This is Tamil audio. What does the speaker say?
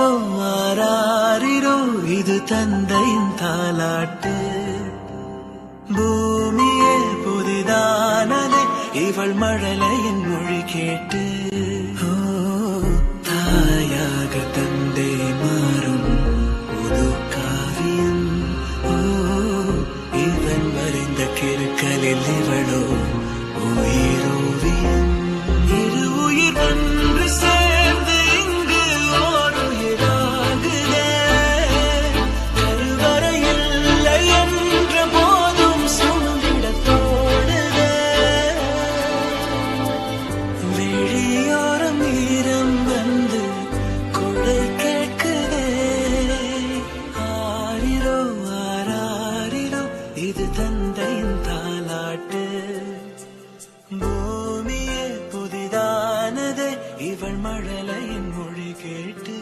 ஆரிரோ ஆராரிரோ இது தந்தையின் தாலாட்டு. பூமியே புதிதானதே இவள் மழலையின் மொழி கேட்டு. தாயாக தந்தை மாறும் புது காவியம். இவன் வரைந்த கிறுக்கலில் இவளோ உயிரோவியம். இரு உயிர் ஒன்று சேர்ந்து இங்கு ஓர் உயிராகுதே. கருவறையில்லை என்ற போதும் சுமந்திட தோடுதே. விழியோரம் ஈரம் வந்து கொடை கேட்குதே. ஆரிரோ ஆராரிரோ இது தந்தையின் தாலாட்டு. பூமியே புதிதானதே இவள் மழலையின் மொழி கேட்டு.